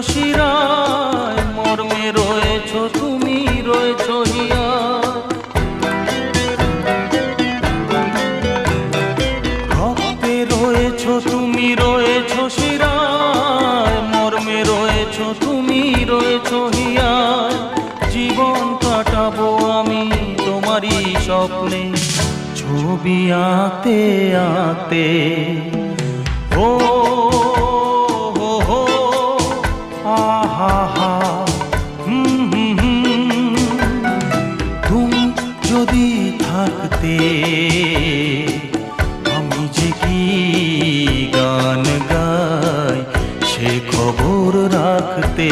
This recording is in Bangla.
শিরায়, মর্মে রয়েছ তুমি, রয়েছ হিয়ায়। রক্তে রয়েছ তুমি, রয়েছ শিরায়, মর্মে রয়েছ তুমি, রয়েছ হিয়ায়। জীবন কাটাবো আমি তোমারই স্বপ্নে, ছবি আঁকতে আঁকতে। ও হো হো, আহা হা, তুমি যদি থাকতে আমি যে কি গান গাই সে খবর রাখতে।